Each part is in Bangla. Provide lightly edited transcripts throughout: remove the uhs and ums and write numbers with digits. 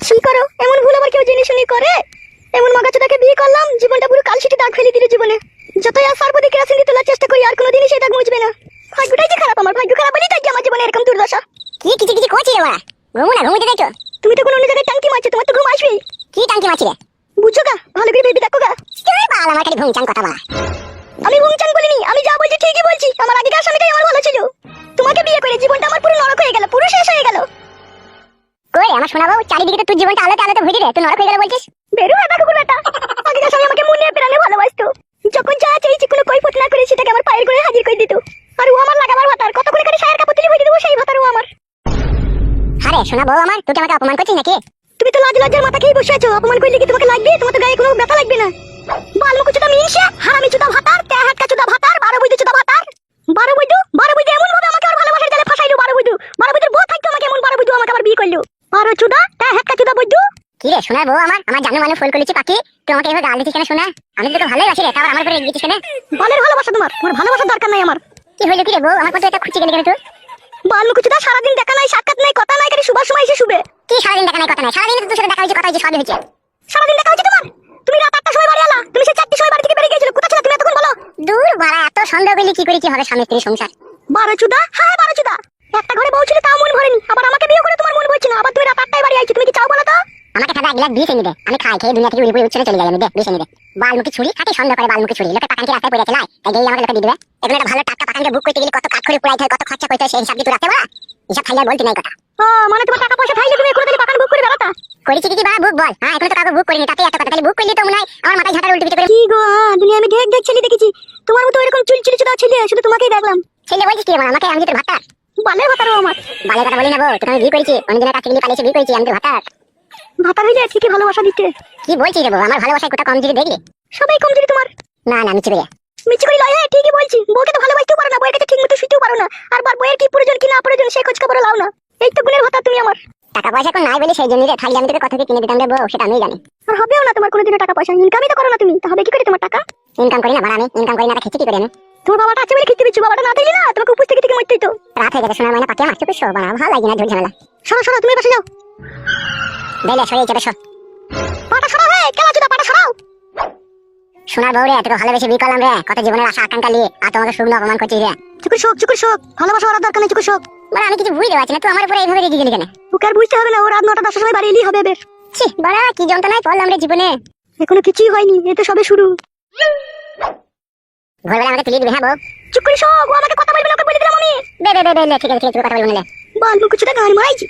কি করো এমন ভুল আবার কেউ জেনে শুনে করে? এমন মাগাচোদাকে বিয়ে করলাম, জীবনটা পুরো কালশিটে দাগ ফেলে দিল জীবনে। যতই আর সার্বদিকে কেরাসিন দিয়ে তোলার চেষ্টা করি আর কোনোদিনই সেই দাগ মুছবে না। ভাগ্যটাই যে খারাপ, আমার ভাগ্য খারাপ বলেই তাই আমার জীবনে এরকম দুর্দশা। কি কিছু কিছু করছি রে বাড়া? ঘুমো না, ঘুমোতে দেখছো? তুমি তো কোনো অন্য জায়গায় টাঙ্কি মারছো, তোমার তো ঘুম আসবেই। কি টাঙ্কি মারছি রে? বুঝছো গা, ভালো করে ভেবে দেখো গা। তুই বাল আমার খালি ভুংচান কথা বলা। আমি ভুংচান বলিনি, আমি যা বলছি ঠিকই বলছি। আমার আগেকার স্বামীটাই আমার ভালো ছিল। তোমাকে বিয়ে করে জীবনটা আমার পুরো নরক হয়ে গেল, পুরো শেষ হয়ে গেল। কই আমার শোনাবো, চারিদিকে তো তোর জীবনটা আলোতে আলোতে ভরে রে, তুই নরক হয়ে গেল বলছিস? বেরো বেটা কুকুর বেটা। আগেকার স্বামী আমাকে মনে প্রাণে ভালোবাসতো। যখন যা চাইছি কোনো কৈফত না করে সেটাকে আমার পায়ের করে হাজির করে দিত। আর ও আমার লাগাবার ভাতার, কত করে করে সায়ের কাপড় তুলে ভরে দেবো সেই ভাতার ও আমার। আরে শোনাবো আমার, তুই কি আমাকে অপমান করছিস নাকি? তুমি তো লাজ লজ্জার মাথা খেয়ে বসে আছো। অপমান করলে কি তোমাকে লাগবে? তোমার তো গায়ে কোনো ব্যথা লাগবে না। বালমুখ চুদা মিনসা, হারামি চুদা ভাতার, তেহাটকা চুদা ভাতার, 12 বৈদ্য চুদা ভাতার। 12 বৈদ্য এমন ভাবে আমাকে আর ভালোবাসার জালে ফাঁসাইলো। 12 বৈদ্যর বউ থাকতো আমাকে এমন 12 বৈদ্য আমাকে আবার বিয়ে করলো। 12 চুদা তেহাটকা চুদা বৈদ্য। কি রে শোনাবো আমার জানো মানে ফুল করেছি পাখি, তুই আমাকে এভাবে গাল দিছিস কেন শোনা? আমি তোকে ভালোই বাসি রে, তাও আমার উপরে রেগে দিছিস কেন? বালের ভালোবাসা তোমার ভালোবাসার দরকার নাই আমার। কি হইলো কি রে বউ, আমার কত এটা খুঁজে গেলি কেন তুই? বালমুখ চুদা সারাদিন দেখা নাই, সাক্ষাৎ নাই, কথা নাই, খালি শুবার সময় এসে শুবে। কি সারাদিন দেখা নাই কথা নাই? সারাদিন তো তোর সাথে দেখা হয়েছে, কথা হয়েছে, সবই হয়েছে। সারাদিন দেখা হচ্ছে তোমার? তুমি রাত 8টার সময় বাড়ি এলা, তুমি সেই 4টার সময় বাড়ি থেকে বেরিয়ে গিয়েছিলে। কোথায় ছিলে তুমি এতক্ষণ বলো? দূর বাড়া, এত সন্দেহ করলি কি করে কি হবে স্বামী স্ত্রী সংসার? 12 চুদা, হ্যাঁ 12 চুদা। একটা ঘরে বউ ছিল তাও মন ভরেনি, আবার আমাকে বিয়ে করে তোমার মন ভরছে না। আবার তুমি রাত 8টায় বাড়ি আইছো, তুমি কি চাও বলো তো? আমাকে খাদা এক গ্লাস বিষ এনে দে, আমি খাই খেয়ে দুনিয়া থেকে উড়ে উড়ে চলে যাই। আমি দে বিষ এনে দে। বালমুখী ছুরি খাটি সন্দেহ করে, বালমুখী ছুরি লোকে পাকানকে রাস্তায় পড়ে আছে লাই, তাই গেই আমাকে লোকে দিয়ে দিবে। এখন একটা ভালো টাটকা পাকানকে বুক করতে গেলে কত কাঠ করে পুরাইতে হয়, কত খরচা করতে হয়, সেই হিসাব দিয়ে তুই রাখতে পারা? হিসাব খাইলে আর বলতি নাই কথা। ও মানে তোমার টাকা পয়সা থাকলে তুমি কোনোদিন বাগান বুক করে বেড়াতা? করেছি কি বাড়া বুক বল? হ্যাঁ এখন তো কাউকে বুক করিনি, তাতে এত কথা। তাহলে বুক করলি তো মনে হয় আমার মাথায় ঝাঁটার উল্টো পিঠে করে। কি গো, দুনিয়া আমি ঢেক ঢেক ছেলে দেখেছি, তোমার মতো এরকম চুলচুলি চুদা ছেলে শুধু তোমাকেই দেখলাম। ছেলে বলছিস কি আমার? আমাকে আমি তোর ভাতা? বালের ভাতারও আমার। বালের কথা বলি না বউ, তোকে আমি বিয়ে করেছি, অনেকদিনের কাছে গিয়ে পালিয়েছি, বিয়ে করেছি, আমি তোর ভাতা। ভাতার হইলে ঠিকই ভালোবাসা দিতে। কি বলছিস রে বউ, আমার ভালোবাসায় কোটা কম যদি দেখলি? সবাই কমজোরি তোমার। না না মিছি করে মিছি করে লয়, হ্যাঁ ঠিকই বলছি। বউকে তো ভালোবাসতেও পারো না, বউয়ের কাছে ঠিক মতো শুতেও পারো না। আর বউয়ের কি প্রয়োজন কি না প্রয়োজন সেই খোঁজ খবর লাও না। এই তো গুণের ভাতা তুমি আমার। টাকা পয়সা এখন নাই বলে সেই জন্য রে, থাকলে আমি তোকে কত কি কিনে দিতাম রে বউ, সেটা আমি জানি। আর হবেও না তোমার কোনোদিনও টাকা পয়সা, ইনকামই তো করো না তুমি, তা হবে কি করে তোমার টাকা? ইনকাম করি না বাড়া, আমি ইনকাম করি না, তা খেছি কি করে আমি? তোমার বাবাটা আছে বলে খেতে দিচ্ছ, বাবাটা না থাকলে না তোমাকে উপোস থেকে মরতেই তো। রাত হয়ে গেছে, সোনার ময়না পাকে আমার চুপে শো বাড়া, ভালো লাগে না ঝুল ঝামেলা। সরো সরো, তুমি পাশে যাও। বেলে সরে যাবে শো। পাটা সরাও, হে কেলা চুদা পাটা সরাও। সোনার বউ রে, তোকে ভালোবেসে বিয়ে করলাম রে, কত জীবনের আশা আকাঙ্ক্ষা নিয়ে, আর তোমাকে শুকনো অপমান করছিস রে। চুকুর শোক ভালোবাসা ওর দরকার নেই, চুকুর শোক। মানে আমি কিছু বুঝতে পারছি না, তুই আমার উপরে এইভাবে রেগে গেলি কেন? ওকে আর বুঝতে হবে না, ও রাত 9টা 10টার সময় বাড়ি এলেই হবে বেশ। ছি বাড়া, কি যন্ত্রণায় পড়লাম রে জীবনে। এখনো কিছুই হয়নি, এ তো সবে শুরু। ভোরবেলা আমাকে তুলিয়ে দিবে হ্যাঁ বউ? চুপ করে শোক, ও আমাকে কথা বলবে না, ওকে বলে দিলাম আমি। বে ঠিক আছে কথা বলবো না। বাল মুখ চুদা গান মারাইছি।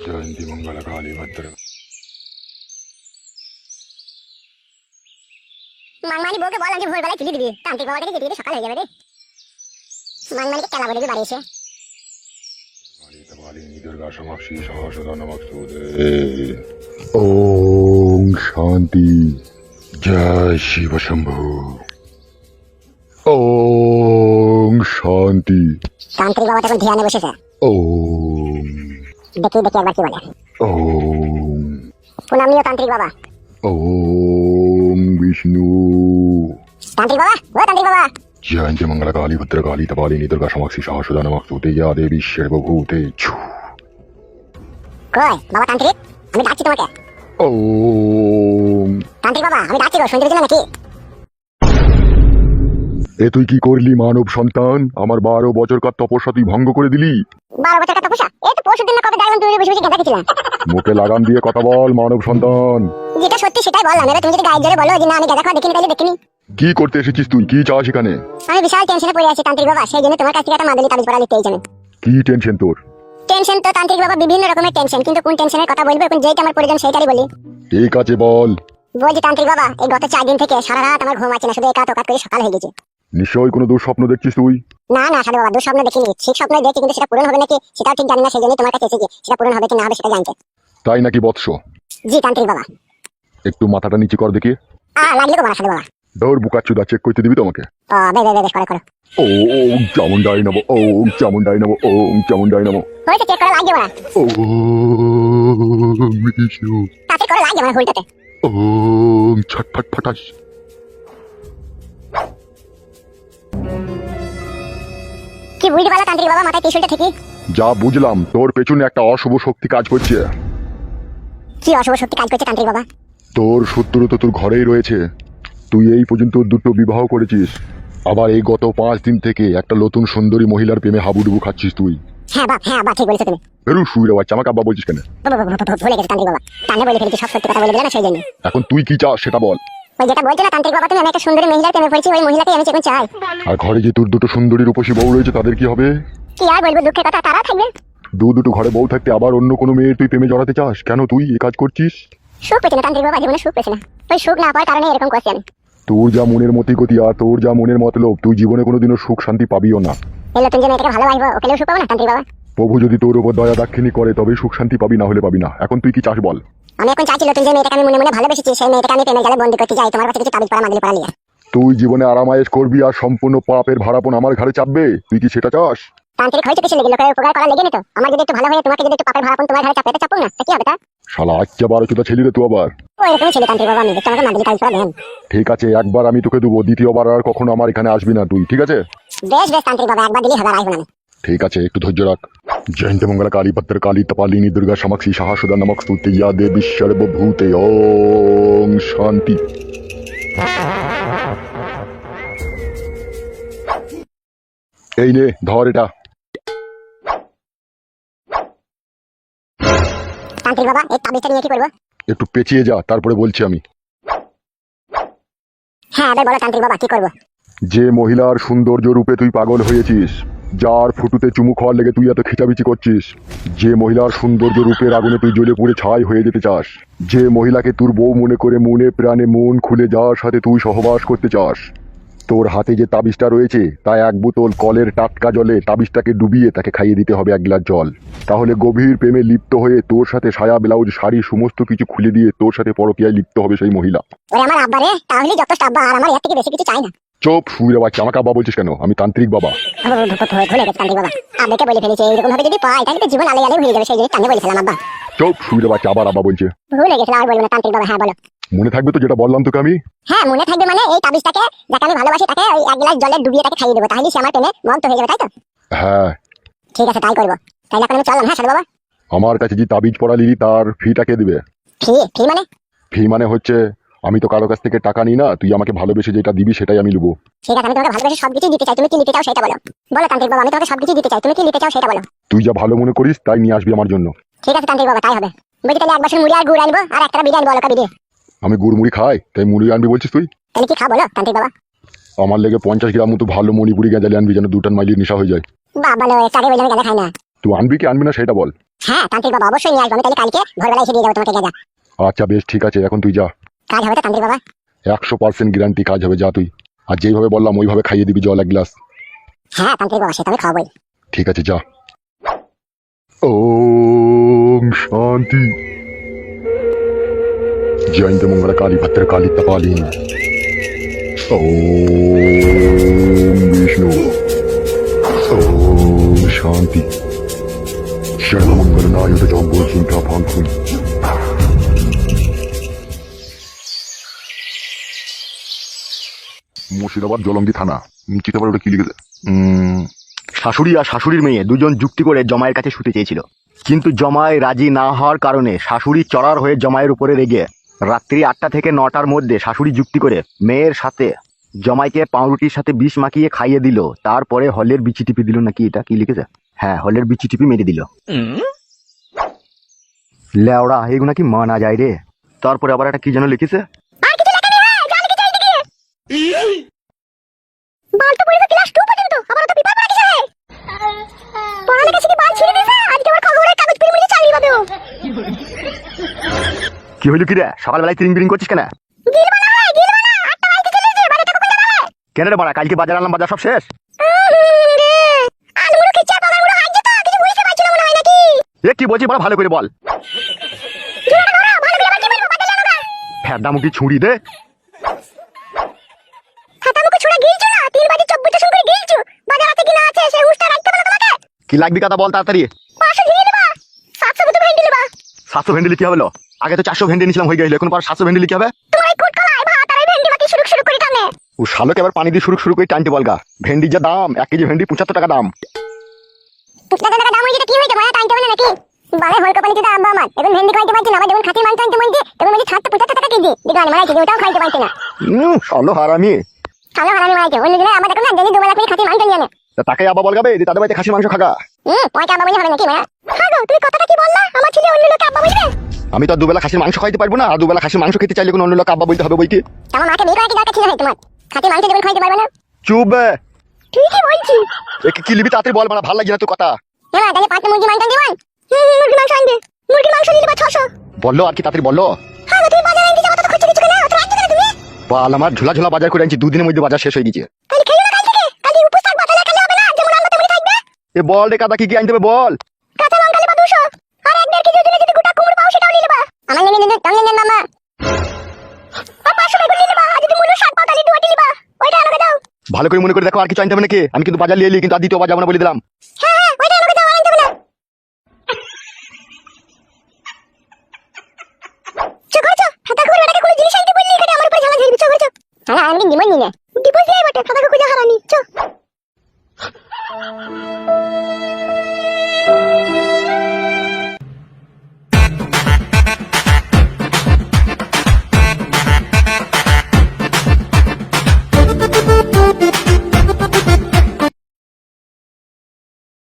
जयंती मंगल काली भद्र। মাংমানি বউকে বল আজকে ভোরবেলায় তুলে দিবি, তান্ত্রিক বাবাটাকে যেতে যেতে সকাল হয়ে যাবে রে। মাংমানিকে কেলা বলে দিবি বাড়ি এসে। काली दुर्गा समाक्षी सहसदा नमस्तुते। ओम शांति। जय शिव शंभु। ओम शांति। তান্ত্রিক বাবাটা এখন ধ্যানে বসেছে। ओम দেখি একবার কি বলে। ओम প্রণাম নিও তান্ত্রিক বাবা। ओम विष्णु। তান্ত্রিক বাবা, ও তান্ত্রিক বাবা। जयंती मंगल काली भद्र काली तपालिनी दुर्गा समाक्षी सहसदा नमस्तुते या देवी सर्वभूते। কই বাবা তান্ত্রিক, আমি ডাকছি তোমাকে। ओम তান্ত্রিক বাবা আমি ডাকছি গো, শুনতে পেছ নাকি? এ তুই কি করলি মানব সন্তান? আমার 12 বছরকার তপস্যা তুই ভঙ্গ করে দিলি। 12 বছর টাকা পয়সা, এই তো পরশুদিন না কবে দেখলাম তুই বসে বসে গেঁদা খেছিলাম। মুখে লাগাম দিয়ে কথা বল মানব সন্তান। যেটা সত্যি সেটাই বললাম, এবার তুমি যদি গায়ে জোরে বলো যে না আমি গেঁদা খাওয়া দেখিনি তাহলে দেখিনি। কি করতে এসেছিস তুই? কি চাস এখানে? আমি বিশাল টেনশনে পড়ে আছি তান্ত্রিক বাবা, সেই জন্য তোমার কাছ থেকে একটা মাদুলি তাবিজ পড়া নিতে চাই। কি টেনশন তোর? টেনশন তো তান্ত্রিক বাবা বিভিন্ন রকমের টেনশন, কিন্তু কোন টেনশনের কথা বলবো এখন যেটা আমার প্রয়োজন সেইটাই বলি। ঠিক আছে বল। বলছি তান্ত্রিক বাবা, এই গত 4 দিন থেকে সারা রাত আমার ঘুম আছে না, শুধু একাত ওকাত করে সকাল হয়ে গেছে। নিশ্চয়ই কোনো দুঃস্বপ্ন দেখছিস তুই। না না সাধু বাবা, দুঃস্বপ্ন দেখিনি, ঠিক স্বপ্নই দেখছি, কিন্তু সেটা পূরণ হবে নাকি সেটাও ঠিক জানি না, সেই জন্য তোমার কাছে এসেছি সেটা পূরণ হবে কি না হবে সেটা জানতে। তাই নাকি বৎস? জি তান্ত্রিক বাবা। একটু মাথাটা নিচে কর দেখি। লাগলে তো বলা সাধু বাবা। ধর বুকাচুদা চেক করতে দিবি তোমাকে। ও বেশ করো। ও চামুন্ডাই নমো, ও চামুন্ডাই নমো, ও চামুন্ডাই নমো। হয়েছে, চেক করা লাগবে না। ও বিষ্ণু। তাতে করা লাগবে না হুলটাতে। ও ছটফট ফটাস। কি বুঝতে পারলা তান্ত্রিক বাবা মাথায় ত্রিশূলটা ঠিকই? যা বুঝলাম তোর পেছনে একটা অশুভ শক্তি কাজ করছে। কি অশুভ শক্তি কাজ করছে তান্ত্রিক বাবা? তোর শত্রু তো তোর ঘরেই রয়েছে। তুই এই পর্যন্ত 2টো বিবাহ করেছিস, আবার এই গত 5 দিন থেকে একটা নতুন সুন্দরী মহিলার প্রেমে হাবুডুবু খাচ্ছিস তুই। হ্যাঁ বাবা ঠিক বলেছো তুমি। বেরু শুয়ে রে বাচ্চা, আমাকে আব্বা বলছিস কেন? ভুলে গেছি তান্ত্রিক বাবা, টানে বলে ফেলেছি, সব সত্যি কথা বলে দিলে না সেই জন্য। এখন তুই কি চাস সেটা বল। ওই যেটা বলছো না তান্ত্রিক বাবা তুমি, আমি একটা সুন্দরী মহিলার প্রেমে পড়েছি, ওই মহিলাকে আমি এখন চাই। আর ঘরে যে তোর 2টো সুন্দরী রূপসী বউ রয়েছে তাদের কি হবে? কি আর বলবো, দুঃখের কথা, তারা থাকবে। দুটো ঘরে বউ থাকতে আবার অন্য কোনো মেয়ের তুই প্রেমে জড়াতে চাস কেন? তুই এই কাজ করছিস? সুখ পেয়েছে না তান্ত্রিক বাবা, জীবনে সুখ পেয়েছে না, ওই সুখ না পাওয়ার কারণে এরকম করছি আমি। তোর যা মনের মতি গতি আর তোর যা মনের মতলব, তুই জীবনে কোনোদিনও সুখ শান্তি পাবিও না। এলো তুমি যে মেয়েটাকে ভালোবাসবো, ওকেও সুখ পাবো না তান্ত্রিক বাবা? প্রভু যদি তোর উপর দয়া দাক্ষিণী করে তবে সুখ শান্তি পাবি, না হলে পাবি না। এখন তুই কি চাস বল। আমি এখন চাইছিল তুমি যে মেয়েটাকে আমি মনে মনে ভালোবেসেছি, সেই মেয়েটাকে আমি প্রেমের জালে বন্দি করতে যাই, তোমার কাছে কিছু তাবিজ পড়া মাগলি পড়া নিয়ে। তুই জীবনে আরামায়েশ করবি আর সম্পূর্ণ পাপের ভাড়াপন আমার ঘাড়ে চাপবে, তুই কি সেটা চাস? তান্ত্রিক হয়েছে কিছু লেগে, লোকের উপকার করা লেগে নিত, আমার যদি একটু ভালো হয় তোমাকে যদি একটু পাপের ভাড়াপন তোমার ঘাড়ে চাপতে চাপুক না, তা কি হবে? তা শালা আচ্ছা 12 ছেলে রে তুই আবার। ওই রকমই ছিল তান্ত্রিক বাবা, আমি দেখছি আমাকে মাগলি তাবিজ পড়া দেন। ঠিক আছে, একবার আমি তোকে দেবো, দ্বিতীয়বার আর কখনো আমার এখানে আসবি না তুই, ঠিক আছে? বেশ তান্ত্রিক বাবা, একবার দিলেই হবে, আর আসবো না আমি। ঠিক আছে, একটু ধৈর্য রাখ। জয়ন্ত মঙ্গলা কালী পত্র কালী तपालिनी दुर्गा समक्षी सहस्रदा नमक स्तुते या देवी सर्वभूते ओम शांति। এই নে ধর এটা। তান্ত্রিক বাবা এই তাবিজটা নিয়ে কি করবো? একটু পেঁচিয়ে যা, তারপরে বলছি আমি। হ্যাঁ এবার বলো তান্ত্রিক বাবা কি করবো? যে মহিলার সৌন্দর্য রূপে তুই পাগল হয়েছিস, যার ফুটুতে চুমু খাওয়ার লেগে তুই এত খিচাবিচি করছিস, যে মহিলার সৌন্দর্য রূপের আগুনে তুই জ্বলে পুড়ে ছাই হয়ে যেতে চাস, যে মহিলাকে তোর বউ মনে করে মনে প্রাণে মন খুলে যার সাথে তুই সহবাস করতে চাস, তোর হাতে যে তাবিজটা রয়েছে তা 1 বোতল কলের টাটকা জলে তাবিজটাকে ডুবিয়ে তাকে খাইয়ে দিতে হবে 1 গ্লাস জল। তাহলে গভীর প্রেমে লিপ্ত হয়ে তোর সাথে সায়া ব্লাউজ শাড়ি সমস্ত কিছু খুলে দিয়ে তোর সাথে পরকীয়ায় লিপ্ত হবে সেই মহিলা। ওরে আমার আব্বা রে, তাহলে যথেষ্ট আব্বা, আর আমার এর থেকে বেশি কিছু চাই না। চোপ শুয়ে বাচ্চা, আমাকে আব্বা বলছিস কেন? আমি তান্ত্রিক বাবা। ভুলে গেছে তান্ত্রিক বাবা, আব্বাকে বলে ফেলেছি, এইরকম ভাবে যদি পাই তাহলে তো জীবন আলে আলে হয়ে যাবে, সেই জন্য টানে বলেছিলাম আব্বা। চোপ শুয়ে বাচ্চা, আবার আব্বা বলছে। ভুলে গেছিলাম, আর বলবো না তান্ত্রিক বাবা। হ্যাঁ বলো। মনে থাকবে তো যেটা বললাম তোকে আমি? হ্যাঁ মনে থাকবে, মানে এই তাবিজটাকে যাকে আমি ভালোবাসি তাকে ওই 1 গ্লাস জলে ডুবিয়ে তাকে খাইয়ে দেবো, তাহলে সে আমার প্রেমে মগ্ন হয়ে যাবে, তাই তো? হ্যাঁ ঠিক আছে তাই করবো, তাহলে এখন আমি চললাম। হ্যাঁ সাধু বাবা। আমার কাছে যে তাবিজ পড়া লিলি তার ফিটা কে দিবে? ফি মানে? ফি মানে হচ্ছে আমি তো কারো কাছ থেকে টাকা নিই না, তুই আমাকে ভালোবেসে যেটা দিবি সেটাই আমি নেবো। ঠিক আছে, আমি তোমাকে ভালোবেসে সবকিছু দিতে চাই, তুমি কি নিতে চাও সেটা বলো। বলো তান্ত্রিক বাবা, আমি তোমাকে সবকিছু দিতে চাই, তুমি কি নিতে চাও সেটা বলো। তুই যা ভালো মনে করিস তাই নিয়ে আসবি আমার জন্য। ঠিক আছে তান্ত্রিক বাবা তাই হবে। বলছি তাহলে 1 বাসন মুড়ি আর গুড় আনবো, আর একটা বিরিয়ানি আনবো, অলকা বিরিয়ানি। আমি গুড় মুড়ি খাই তাই মুড়ি আনবি বলছিস তুই? তাহলে কি খাবো বলো তান্ত্রিক বাবা? আমার লেগে 50 গ্রাম মতো ভালো মণিপুরি গেঁজালি আনবি, যেন 2 টান মাইলির নেশা হয়ে যায়। বাবা লো, চারে বলে আমি গাঁজা খাই না। তুই আনবি কি আনবি না সেটা বল। হ্যাঁ তান্ত্রিক বাবা অবশ্যই নিয়ে আসবো, আমি তাহলে কালকে ভোরবেলা এসে দিয়ে যাবো তোমাকে গাঁজা। আচ্ছা বেশ ঠিক আছে, এখন তুই যা। কাজ হবে তো তান্ত্রিক বাবা? 100% গ্যারান্টি কাজ হবে, যা তুই। আর যেইভাবে বললাম ওইভাবে খাইয়ে দিবি জল 1 গ্লাস। হ্যাঁ তান্ত্রিক বাবা সেটা আমি খাওয়াবই। ঠিক আছে যা। ওম শান্তি। জয়ন্ত মঙ্গলা কালী ভদ্র কালী तपालिनी। ওম বিষ্ণু। ওম শান্তি। সর্বমঙ্গল নায়ক জম্বল চিন্তা ফাংফুন। মুর্শিদাবাদ জলঙ্গি থানা, নিশ্চিত আবার ওটা কি লিখেছে? শাশুড়ি আর শাশুড়ির মেয়ে দুজন যুক্তি করে জমায়ের কাছে শুতে চেয়েছিল, কিন্তু জমায় রাজি না হওয়ার কারণে শাশুড়ি চড়ার হয়ে জমায়ের উপরে রেগে রাত্রি 8টা থেকে 9টার মধ্যে শাশুড়ি যুক্তি করে মেয়ের সাথে জমাইকে পাউরুটির সাথে বিষ মাখিয়ে খাইয়ে দিল, তারপরে হলের বিচি টিপি দিল, নাকি এটা কি লিখেছে? হ্যাঁ হলের বিচি টিপি মেরে দিল। লেওড়া এগুলো কি মানা যায় রে? তারপরে আবার একটা কি যেন লিখেছে, বাল তো পড়েছে ক্লাস 2 পর্যন্ত, আবার তো পেপার পড়া কিসে? পড়ালেখা শিখে বাল ছিঁড়ে দিয়েছে, আজকে ওর খবরের কাগজ পেরে মুড়ে চালিয়ে পাবে ও। কি হইল কি রে? সকালবেলায় তিরিং বিরিং করছিস কেন? গিলবানা হয় গিলবানা, 8টা বাজতে চলেছে, বাড়িতে কখন যাবে? কেন রে বাড়া, কালকে বাজার আনলাম, বাজার সব শেষ। আলুগুলো খিচা পাকাগুলো হাঁটছে তো, কিছু বুঝতে পারছি না মনে হয় নাকি? এ কি বলছিস বড়, ভালো করে বল। জোরে ধরো, ভালো করে আবার কি বলবো, বাজার জানো না? ফেরদামুখী ছুরি দে। কি লাগবে কথা বল তাড়াতাড়ি। 500 ঝিলিয়ে নেবা, 700 মতো ভেন্ডি নেবা। 700 ভেন্ডি কি হলো? আগে তো 400 ভেন্ডি নিছিলাম হয়ে গেল, এখন পর 700 ভেন্ডি কি হবে? তোমার এই কুটকলাই ভাত আর এই ভেন্ডি বাকি শুরু শুরু করে টানে। ও শালোকে আবার পানি দিয়ে শুরু করে টানতে বলগা। ভেন্ডির যা দাম, 1 কেজি ভেন্ডি 75 টাকা দাম। 75 টাকা দাম হয়ে যেটা কি হইছে মায়া টানতে হবে নাকি? বালে হল কপালি তো আব্বা আমার এখন ভেন্ডি খাইতে পারছি না, আবার যখন খাসির মাংস আনতে মন দিয়ে তখন মানে 75 টাকা কেজি দিগান মারা কেজি ওটাও খাইতে পারছি না। শালো হারামি। শালা হারামি মারাইছে অন্য দিনে আমার দেখো না ডেলি 2 বেলা করে খাসির মাংস নিয়ে আনে। তা তাকে আবার বলগাবে যে তাদের বাড়িতে খাসির মাংস খাগা। পয়সা আব্বা বলে হবে নাকি মায়া? হ্যাঁ গো, তুমি কথাটা কি বললা? আমার ছেলে অন্য লোক আব্বা বলবে? আমি তো আর দুবেলা খাসির মাংস খাইতে পারবো না, আর দুবেলা খাসির মাংস খেতে চাইলে কোনো অন্য লোক আব্বা বলতে হবে বইকি। আমার মাকে বিয়ে করা কি দরকার ছিল ভাই তোমার? খাসির মাংস যখন খাইতে পারবে না। চুপ বে। ঠিকই বলছি। কি লিবি তাড়াতাড়ি বল, মানে ভালো লাগে না তোর কথা। এবার তাহলে 5টা মুরগি মাংস দিবেন। মুরগি মাংস আনবে। মুরগি মাংস নিয়ে নেবা 600। বললো আর কি তাড়াতাড়ি বললো। হ্যাঁ গো, তুমি বাজারে নিয়ে যাওয়া তো খরচা কিছু না, তো রাখছো কেন তুমি? বাল আমার ঝোলা ঝোলা বাজার করে আনছি, 2 দিনের মধ্যে বাজার শেষ হয়ে গেছে। কাল খেলো না, কাল থেকে কাল উপোস থাকবা, তাহলে কাল হবে না, যেমন আনবা তেমনি থাকবে। এ বল রে কাদা, কি আনতে হবে বল। কাঁচা লঙ্কা নেবা 200, আর 1.5 কেজি ওজনে যদি গোটা কুমড়ো পাও সেটাও নিয়ে নেবা। আমার লেগে নিন তুমি নেন মামা। আর 500 বেগুন নিয়ে নেবা, আর যদি মূল্য 60 পাও তাহলে 2 নিবা। ওইটা আমাকে দাও। ভালো করে মনে করে দেখো আর কিছু আনতে হবে নাকি? আমি কিন্তু বাজার নিয়ে এলি, কিন্তু আর দ্বিতীয়বার যাবো না বলে দিলাম। হ্যাঁ হ্যাঁ, ওইটা আমাকে দাও, আনতে হবে না। চো করছো, হাতা করে ওটাকে কোনো জিনিস আনতে বললি, এখানে আমার উপর ঝালা ঝাড়বি। চো করছো। শালা আমি নিমন নিনে